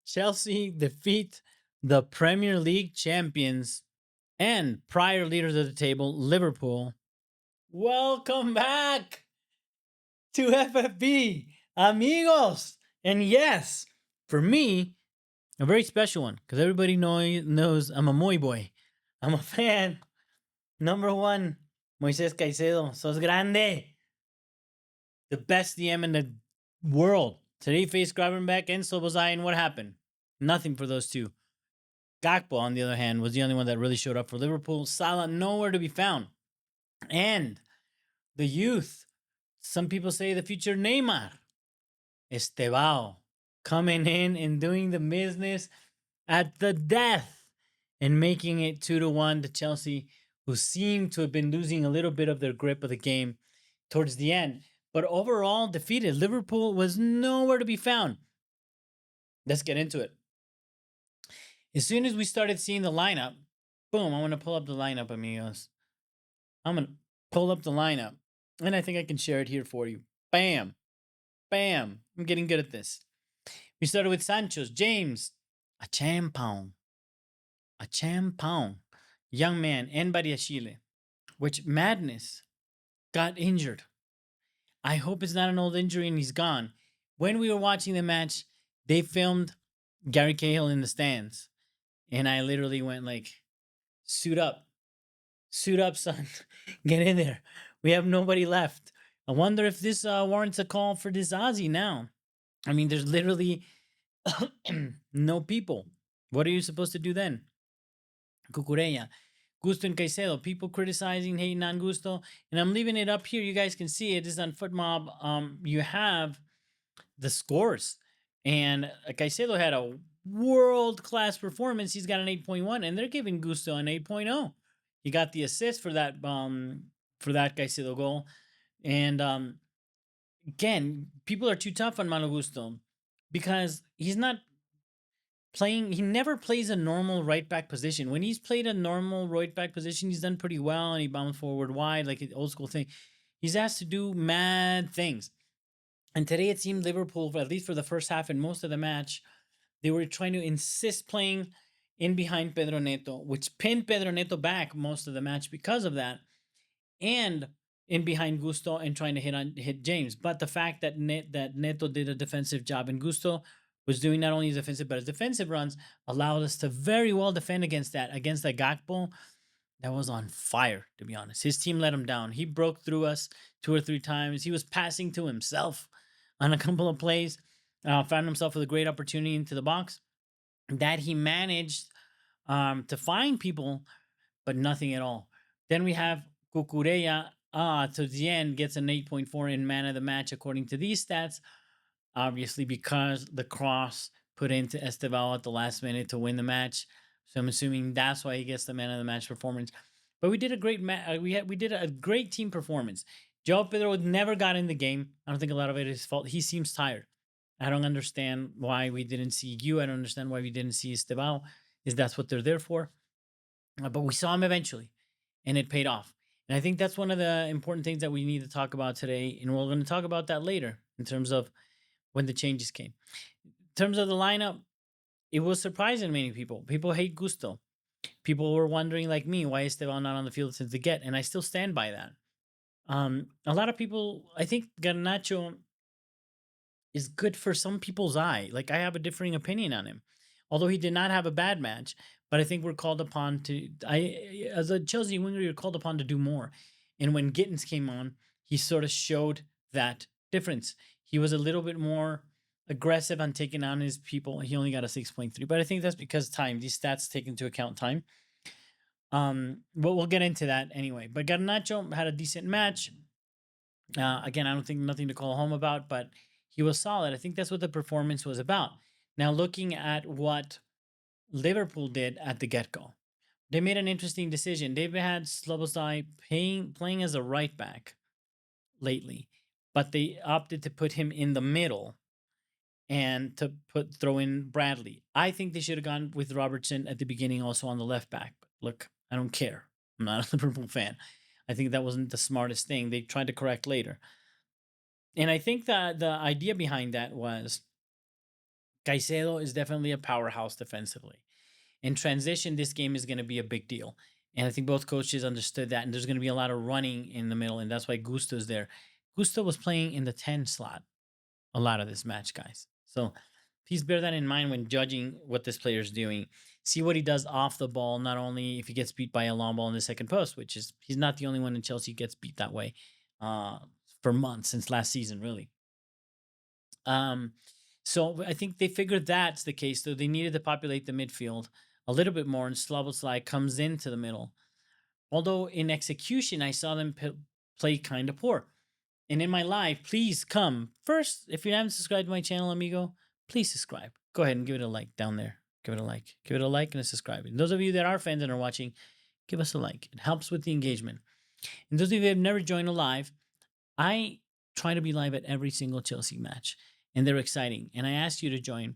Chelsea defeat the Premier League champions and prior leaders of the table, Liverpool. Welcome back to FFB, amigos. And yes, for me, a very special one because everybody knows I'm a Moy boy. I'm a fan. Number one, Moises Caicedo. Sos grande. The best DM in the world. Today faced Gravenbeck and Sobozai, and what happened? Nothing for those two. Gakpo, on the other hand, was the only one that really showed up for Liverpool. Salah, nowhere to be found. And the youth, some people say the future Neymar, Estevao, coming in and doing the business at the death and making it 2-1 to Chelsea, who seem to have been losing a little bit of their grip of the game towards the end. But overall, defeated. Liverpool was nowhere to be found. Let's get into it. As soon as we started seeing the lineup, boom, I want to pull up the lineup, amigos. I'm going to pull up the lineup, and I think I can share it here for you. Bam. Bam. I'm getting good at this. We started with Sancho's, James, a champion, young man, and Badiashile, which madness got injured. I hope it's not an old injury and he's gone. When we were watching the match, they filmed Gary Cahill in the stands. And I literally went like, suit up, son, get in there. We have nobody left. I wonder if this warrants a call for this Ozzy now. I mean, there's literally no people. What are you supposed to do then? Cucurella, Gusto and Caicedo. People criticizing, hating on Gusto. And I'm leaving it up here. You guys can see it. This is on FootMob. You have the scores. And Caicedo had a world-class performance. He's got an 8.1, and they're giving Gusto an 8.0. He got the assist for that Caicedo goal. And again, people are too tough on Malo Gusto because he's not playing. He never plays a normal right back position. When he's played a normal right back position, he's done pretty well, and he bounced forward wide like an old school thing. He's asked to do mad things. And today it seemed Liverpool, at least for the first half and most of the match, they were trying to insist playing in behind Pedro Neto, which pinned Pedro Neto back most of the match because of that, and in behind Gusto and trying to hit James. But the fact that Neto did a defensive job and Gusto was doing not only his defensive but his defensive runs allowed us to very well defend against that Gakpo that was on fire, to be honest. His team let him down. He broke through us 2 or 3 times. He was passing to himself on a couple of plays. Found himself with a great opportunity into the box that he managed to find people, but nothing at all. Then we have Cucurella to the end gets an 8.4 in man of the match according to these stats. Obviously, because the cross put into Estevao at the last minute to win the match. So I'm assuming that's why he gets the man of the match performance. But we did a great we did a great team performance. Joe Pedro never got in the game. I don't think a lot of it is his fault. He seems tired. I don't understand why we didn't see you. I don't understand why we didn't see Estevao. Is that's what they're there for? But we saw him eventually, and it paid off. And I think that's one of the important things that we need to talk about today. And we're going to talk about that later in terms of when the changes came. In terms of the lineup, it was surprising many people. People hate Gusto. People were wondering, like me, why is Esteban not on the field since the get? And I still stand by that. A lot of people, I think Garnacho is good for some people's eye. Like I have a differing opinion on him, although he did not have a bad match. But I think we're called upon to. As a Chelsea winger, you're called upon to do more. And when Gittins came on, he sort of showed that difference. He was a little bit more aggressive on taking on his people. He only got a 6.3, but I think that's because time. These stats take into account time. But we'll get into that anyway. But Garnacho had a decent match. Again, I don't think nothing to call home about, but he was solid. I think that's what the performance was about. Now, looking at what Liverpool did at the get-go, they made an interesting decision. They've had Slobosai playing as a right back lately, but they opted to put him in the middle and to throw in Bradley. I think they should have gone with Robertson at the beginning, also on the left back. But look, I don't care. I'm not a Liverpool fan. I think that wasn't the smartest thing. They tried to correct later. And I think that the idea behind that was Caicedo is definitely a powerhouse defensively. In transition, this game is going to be a big deal. And I think both coaches understood that. And there's going to be a lot of running in the middle. And that's why Gusto is there. Gusto was playing in the 10 slot a lot of this match, guys. So please bear that in mind when judging what this player is doing. See what he does off the ball, not only if he gets beat by a long ball in the second post, which is he's not the only one in Chelsea who gets beat that way uh, for months since last season, really. Um, so I think they figured that's the case. So they needed to populate the midfield a little bit more, and Szoboszlai comes into the middle. Although in execution, I saw them play kind of poor. And in my live, please come first. If you haven't subscribed to my channel, amigo, please subscribe. Go ahead and give it a like down there. Give it a like. Give it a like and a subscribe. And those of you that are fans and are watching, give us a like. It helps with the engagement. And those of you that have never joined a live, I try to be live at every single Chelsea match, and they're exciting. And I asked you to join.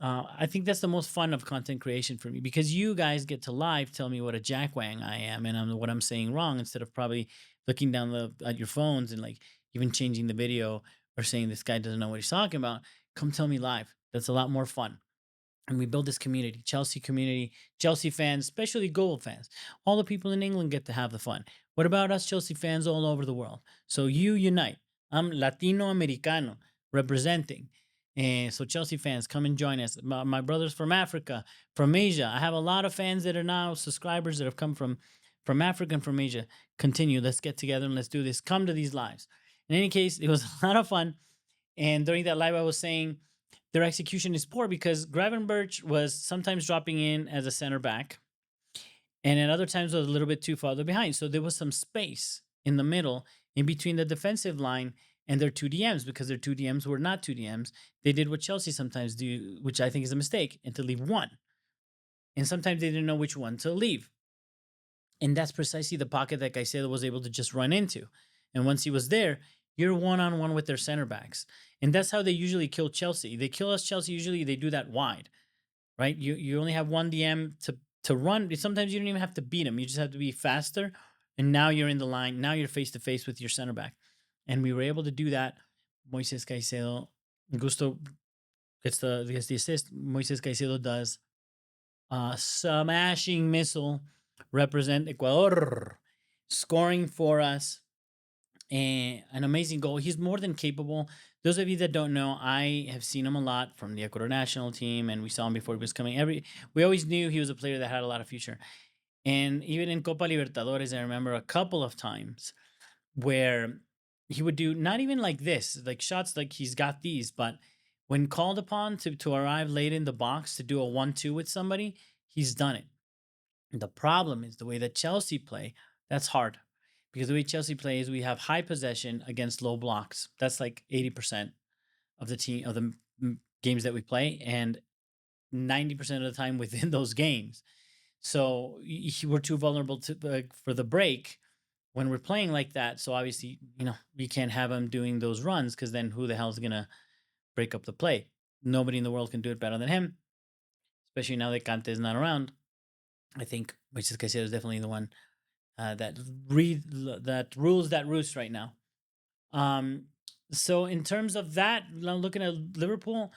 I think that's the most fun of content creation for me because you guys get to live tell me what a jackwang I am and what I'm saying wrong instead of probably looking down at your phones and like even changing the video or saying this guy doesn't know what he's talking about. Come tell me live. That's a lot more fun. And we build this community, Chelsea fans, especially goal fans. All the people in England get to have the fun. What about us Chelsea fans all over the world? So you unite. I'm Latino Americano representing. And so Chelsea fans, come and join us. My brothers from Africa, from Asia. I have a lot of fans that are now subscribers that have come from Africa and from Asia. Continue. Let's get together and let's do this. Come to these lives. In any case, it was a lot of fun. And during that live, I was saying their execution is poor because Gravenberch was sometimes dropping in as a center back, and at other times was a little bit too farther behind. So there was some space in the middle, in between the defensive line and their two DMs, because their two DMs were not two DMs. They did what Chelsea sometimes do, which I think is a mistake, and to leave one. And sometimes they didn't know which one to leave. And that's precisely the pocket that Caicedo was able to just run into. And once he was there, you're one-on-one with their center backs. And that's how they usually kill Chelsea. They kill us Chelsea, usually they do that wide, right? You only have one DM to run. Sometimes you don't even have to beat them. You just have to be faster. And now you're in the line. Now you're face-to-face with your center back. And we were able to do that. Moises Caicedo, Gusto gets the assist. Moises Caicedo does smashing missile, represent Ecuador, scoring for us. An amazing goal. He's more than capable. Those of you that don't know, I have seen him a lot from the Ecuador national team, and we saw him before he was coming. We always knew he was a player that had a lot of future. And even in Copa Libertadores, I remember a couple of times where he would do not even like this, like shots like he's got these, but when called upon to arrive late in the box to do a 1-2 with somebody, he's done it. The problem is the way that Chelsea play. That's hard because the way Chelsea plays, we have high possession against low blocks. That's like 80% of the games that we play, and 90% of the time within those games. So we're too vulnerable for the break when we're playing like that. So obviously, we can't have him doing those runs because then who the hell is gonna break up the play? Nobody in the world can do it better than him, especially now that Kante is not around. I think Moises Caicedo is definitely the one that rules that roost right now. So in terms of that, looking at Liverpool,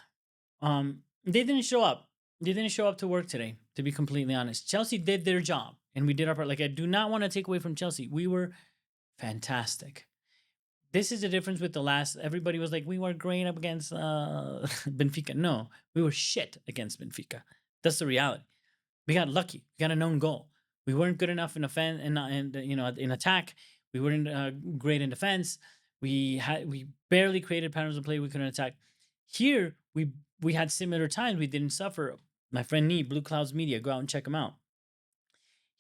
they didn't show up. They didn't show up to work today, to be completely honest. Chelsea did their job, and we did our part. Like, I do not want to take away from Chelsea. We were fantastic. This is the difference with the last. Everybody was like, we were great up against Benfica. No, we were shit against Benfica. That's the reality. We got lucky. We got a known goal. We weren't good enough in offense and in attack. We weren't great in defense. We barely created patterns of play. We couldn't attack. Here we had similar times. We didn't suffer. My friend Nee, Blue Clouds Media, go out and check him out.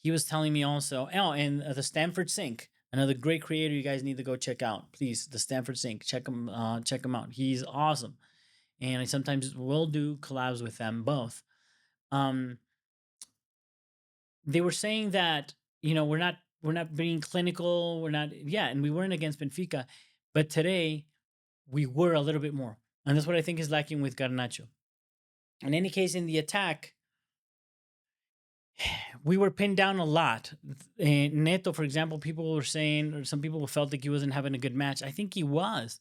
He was telling me also. Oh, and the Stamford Sink, another great creator. You guys need to go check out, please. The Stamford Sink, check him out. He's awesome, and I sometimes will do collabs with them both. They were saying that we're not being clinical, and we weren't against Benfica, but today we were a little bit more, and that's what I think is lacking with Garnacho. In any case, in the attack, we were pinned down a lot. Neto, for example, people were saying, or some people felt like he wasn't having a good match. I think he was,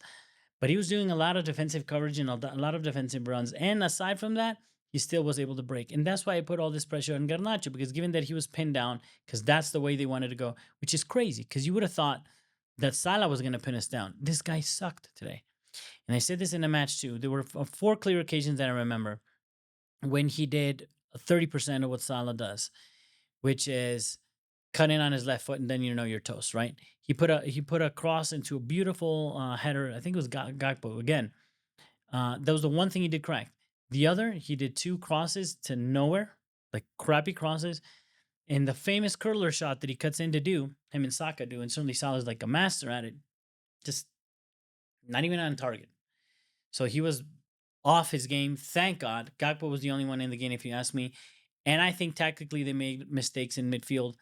But he was doing a lot of defensive coverage and a lot of defensive runs. And aside from that, he still was able to break. And that's why I put all this pressure on Garnacho, because given that he was pinned down, because that's the way they wanted to go, which is crazy, because you would have thought that Salah was going to pin us down. This guy sucked today. And I said this in the match too. There were four clear occasions that I remember when he did 30% of what Salah does, which is cut in on his left foot, and then you know you're toast, right? He put a cross into a beautiful header. I think it was Gakpo again. That was the one thing he did correct. The other, he did two crosses to nowhere, like crappy crosses, and the famous curler shot that he cuts in to do, him and Saka do, and certainly Salah's like a master at it. Just not even on target. So he was off his game. Thank God. Gakpo was the only one in the game, if you ask me. And I think tactically they made mistakes in midfield.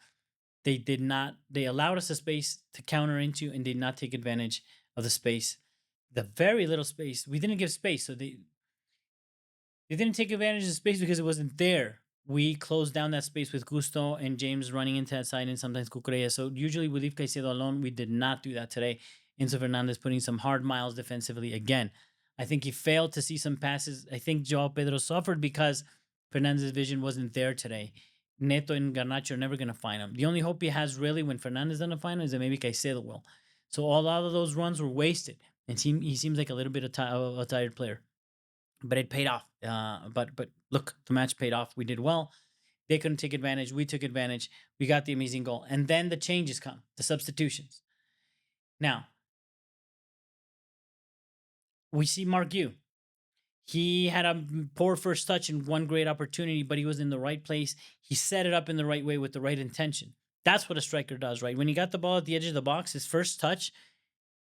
They did not, they allowed us a space to counter into and did not take advantage of the space. The very little space, we didn't give space. So they didn't take advantage of the space because it wasn't there. We closed down that space with Gusto and James running into that side and sometimes Cucurella. So usually we leave Caicedo alone. We did not do that today. Enzo Fernandez putting some hard miles defensively again. I think he failed to see some passes. I think Joao Pedro suffered because Fernandez's vision wasn't there today. Neto and Garnacho are never going to find him. The only hope he has really when Fernandez doesn't find him is that maybe Caicedo will. So a lot of those runs were wasted. And he seems like a little bit of a tired player, but it paid off. But look, the match paid off. We did well. They couldn't take advantage. We took advantage. We got the amazing goal, and then the changes come, the substitutions. Now we see Mark Yu. He had a poor first touch and one great opportunity, but he was in the right place. He set it up in the right way with the right intention. That's what a striker does, right? When he got the ball at the edge of the box, his first touch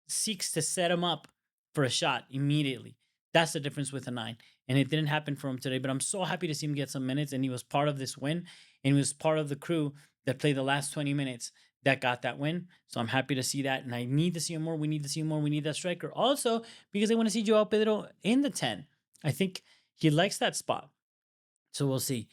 seeks to set him up for a shot immediately. That's the difference with a nine. And it didn't happen for him today, but I'm so happy to see him get some minutes. And he was part of this win. And he was part of the crew that played the last 20 minutes that got that win. So I'm happy to see that. And I need to see him more. We need to see him more. We need that striker. Also, because I want to see Joao Pedro in the 10. I think he likes that spot. So we'll see.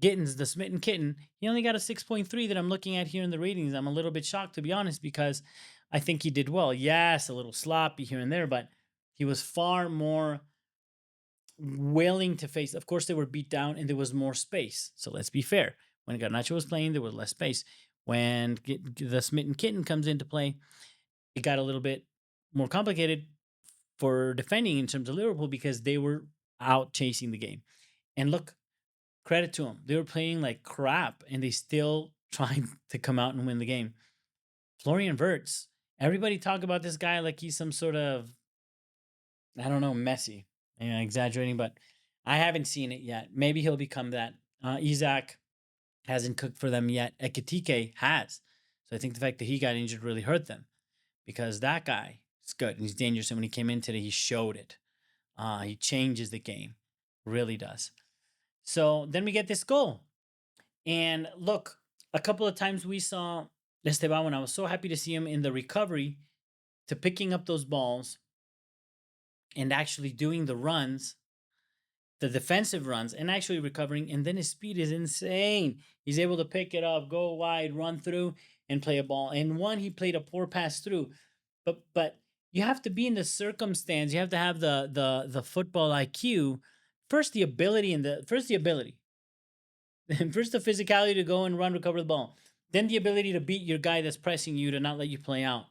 Gittins, the smitten kitten, he only got a 6.3 that I'm looking at here in the ratings. I'm a little bit shocked, to be honest, because I think he did well. Yes, a little sloppy here and there, but he was far more willing to face. Of course, they were beat down and there was more space. So let's be fair. When Garnacho was playing, there was less space. When the smitten kitten comes into play, it got a little bit more complicated for defending in terms of Liverpool because they were out chasing the game. And look, credit to them. They were playing like crap and they still trying to come out and win the game. Florian Wirtz. Everybody talk about this guy like he's some sort of, I don't know, Messi. Exaggerating, but I haven't seen it yet. Maybe he'll become that. Isaac hasn't cooked for them yet. Ekitike has. So I think the fact that he got injured really hurt them because that guy is good and he's dangerous. And when he came in today, he showed it. He changes the game, really does. So then we get this goal. And look, a couple of times we saw Estevao, and I was so happy to see him in the recovery to picking up those balls and actually doing the runs, the defensive runs, and actually recovering. And then his speed is insane. He's able to pick it up, go wide, run through, and play a ball. And one, he played a poor pass through. But you have to be in the circumstance. You have to have the football IQ. First the ability and the first the ability. First the physicality to go and run, recover the ball. Then the ability to beat your guy that's pressing you to not let you play out.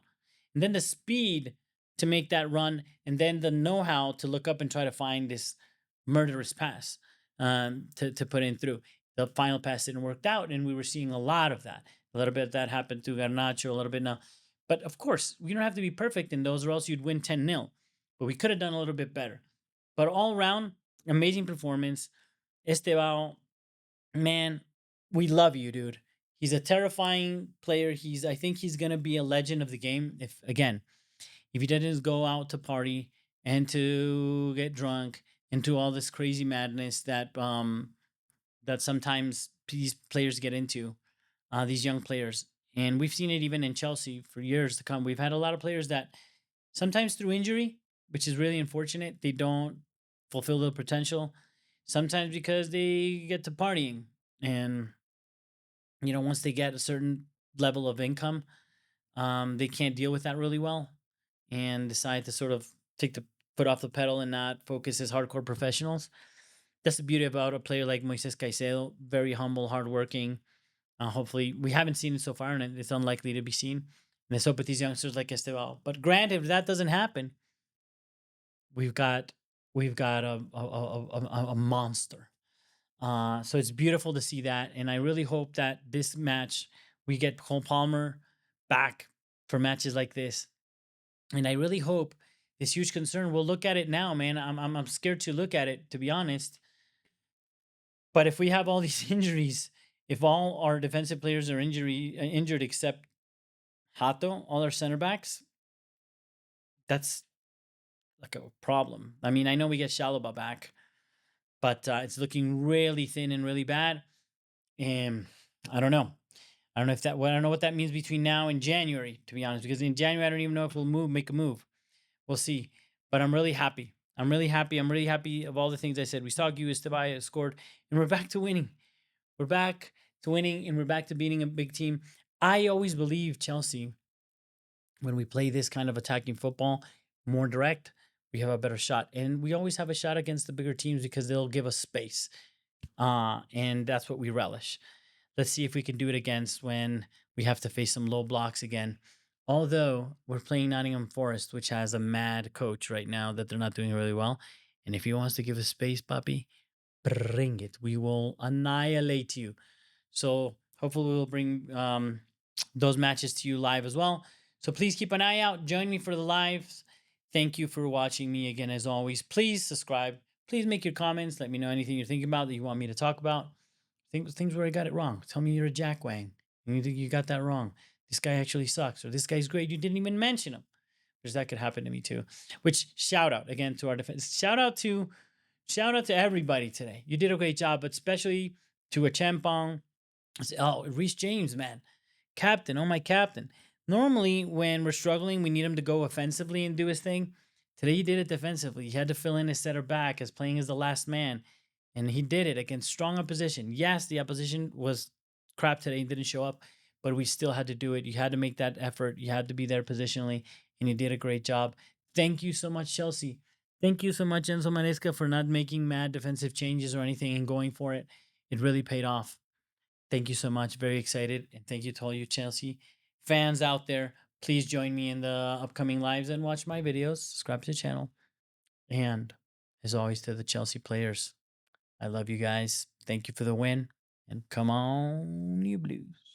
And then the speed to make that run. And then the know-how to look up and try to find this murderous pass to put in through. The final pass didn't work out, and we were seeing a lot of that. A little bit of that happened to Garnacho, a little bit now. But of course, we don't have to be perfect in those, or else you'd win 10-0. But we could have done a little bit better. But all around, amazing performance. Estevao, man, we love you, dude. He's a terrifying player. I think he's gonna be a legend of the game. If he didn't go out to party and to get drunk and to all this crazy madness that sometimes these players get into, these young players. And we've seen it even in Chelsea for years to come. We've had a lot of players that sometimes through injury, which is really unfortunate, they don't fulfill their potential. Sometimes because they get to partying and once they get a certain level of income, they can't deal with that really well and decide to sort of take foot off the pedal and not focus as hardcore professionals. That's the beauty about a player like Moises Caicedo. Very humble, hardworking. Hopefully, we haven't seen it so far, and it's unlikely to be seen. And let's hope with these youngsters like Estevao. But granted, if that doesn't happen, we've got a monster. So it's beautiful to see that, and I really hope that this match we get Cole Palmer back for matches like this, and I really hope this huge concern. We'll look at it now, man. I'm scared to look at it, to be honest. But if we have all these injuries, if all our defensive players are injured except Hato, all our center backs, that's like a problem. I mean, I know we get Shalaba back, but it's looking really thin and really bad. And I don't know. I don't know if that. Well, I don't know what that means between now and January, to be honest. Because in January, I don't even know if we'll make a move. We'll see. But I'm really happy. I'm really happy. I'm really happy of all the things I said. We saw Gu Estevao scored, and we're back to winning. We're back to winning, and we're back to beating a big team. I always believe Chelsea, when we play this kind of attacking football, more direct, we have a better shot. And we always have a shot against the bigger teams because they'll give us space. And that's what we relish. Let's see if we can do it against when we have to face some low blocks again. Although we're playing Nottingham Forest, which has a mad coach right now that they're not doing really well. And if he wants to give us space, puppy, bring it. We will annihilate you. So hopefully we'll bring those matches to you live as well. So please keep an eye out. Join me for the lives. Thank you for watching me again, as always. Please subscribe. Please make your comments. Let me know anything you're thinking about that you want me to talk about. Things where I got it wrong. Tell me you're a jackwang. You think you got that wrong. This guy actually sucks, or this guy's great. You didn't even mention him. Because that could happen to me too. Which shout out again to our defense. Shout out to everybody today. You did a great job, but especially to a Champong. Oh, Reece James, man. Captain, oh my captain. Normally, when we're struggling, we need him to go offensively and do his thing. Today, he did it defensively. He had to fill in his center back as playing as the last man, and he did it against strong opposition. Yes, the opposition was crap today and didn't show up, but we still had to do it. You had to make that effort. You had to be there positionally, and he did a great job. Thank you so much, Chelsea. Thank you so much, Enzo Maresca, for not making mad defensive changes or anything and going for it. It really paid off. Thank you so much. Very excited. And thank you to all you Chelsea fans out there. Please join me in the upcoming lives and watch my videos. Subscribe to the channel. And as always, to the Chelsea players, I love you guys. Thank you for the win. And come on, you Blues.